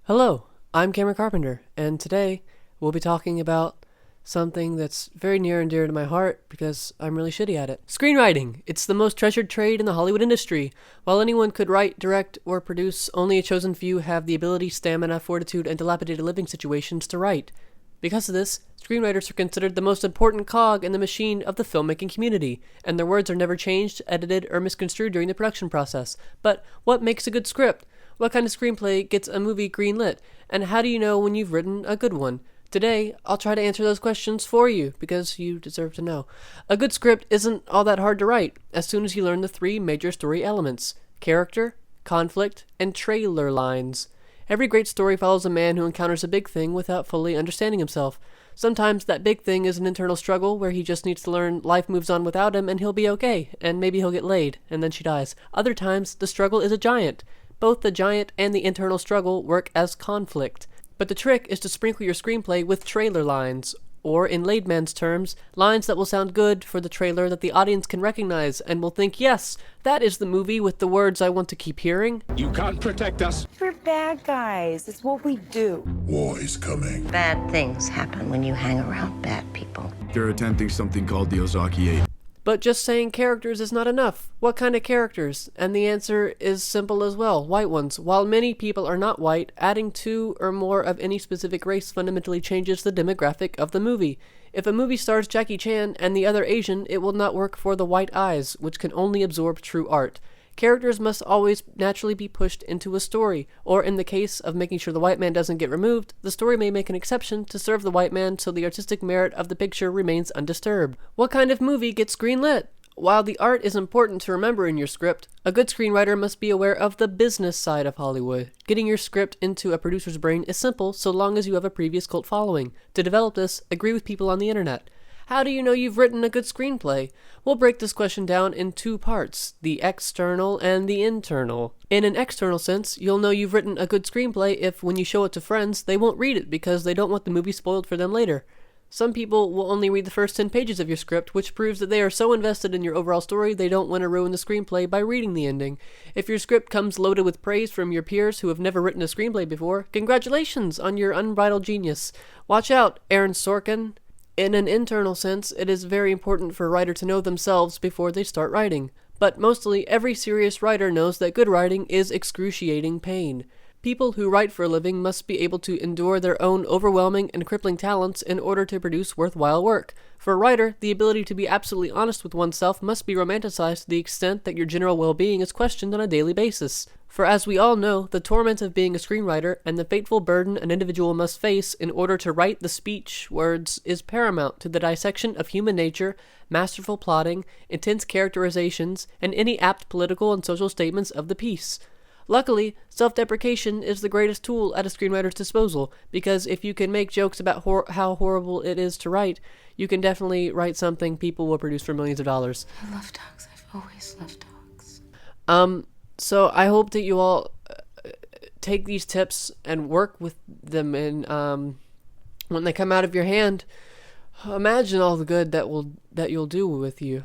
Hello, I'm Cameron Carpenter, and today we'll be talking about something that's very near and dear to my heart because I'm really shitty at it. Screenwriting! It's the most treasured trade in the Hollywood industry. While anyone could write, direct, or produce, only a chosen few have the ability, stamina, fortitude, and dilapidated living situations to write. Because of this, screenwriters are considered the most important cog in the machine of the filmmaking community, and their words are never changed, edited, or misconstrued during the production process. But what makes a good script? What kind of screenplay gets a movie greenlit? And how do you know when you've written a good one? Today, I'll try to answer those questions for you, because you deserve to know. A good script isn't all that hard to write, as soon as you learn the three major story elements: character, conflict, and trailer lines. Every great story follows a man who encounters a big thing without fully understanding himself. Sometimes that big thing is an internal struggle where he just needs to learn life moves on without him and he'll be okay, and maybe he'll get laid, and then she dies. Other times, the struggle is a giant. Both the giant and the internal struggle work as conflict. But the trick is to sprinkle your screenplay with trailer lines, or in layman's terms, lines that will sound good for the trailer that the audience can recognize and will think, yes, that is the movie with the words I want to keep hearing. You can't protect us. We're bad guys. It's what we do. War is coming. Bad things happen when you hang around bad people. They're attempting something called the Ozaki 8. But just saying characters is not enough. What kind of characters? And the answer is simple as well: white ones. While many people are not white, adding two or more of any specific race fundamentally changes the demographic of the movie. If a movie stars Jackie Chan and the other Asian, it will not work for the white eyes, which can only absorb true art. Characters must always naturally be pushed into a story, or in the case of making sure the white man doesn't get removed, the story may make an exception to serve the white man so the artistic merit of the picture remains undisturbed. What kind of movie gets greenlit? While the art is important to remember in your script, a good screenwriter must be aware of the business side of Hollywood. Getting your script into a producer's brain is simple so long as you have a previous cult following. To develop this, agree with people on the internet. How do you know you've written a good screenplay? We'll break this question down in two parts: the external and the internal. In an external sense, you'll know you've written a good screenplay if, when you show it to friends, they won't read it because they don't want the movie spoiled for them later. Some people will only read the first 10 pages of your script, which proves that they are so invested in your overall story they don't want to ruin the screenplay by reading the ending. If your script comes loaded with praise from your peers who have never written a screenplay before, congratulations on your unbridled genius. Watch out, Aaron Sorkin. In an internal sense, it is very important for a writer to know themselves before they start writing. But mostly, every serious writer knows that good writing is excruciating pain. People who write for a living must be able to endure their own overwhelming and crippling talents in order to produce worthwhile work. For a writer, the ability to be absolutely honest with oneself must be romanticized to the extent that your general well-being is questioned on a daily basis. For as we all know, the torment of being a screenwriter and the fateful burden an individual must face in order to write the speech words is paramount to the dissection of human nature, masterful plotting, intense characterizations, and any apt political and social statements of the piece. Luckily, self-deprecation is the greatest tool at a screenwriter's disposal, because if you can make jokes about how horrible it is to write, you can definitely write something people will produce for millions of dollars. I love dogs. I've always loved dogs. So I hope that you all take these tips and work with them, and when they come out of your hand, imagine all the good that you'll do with you.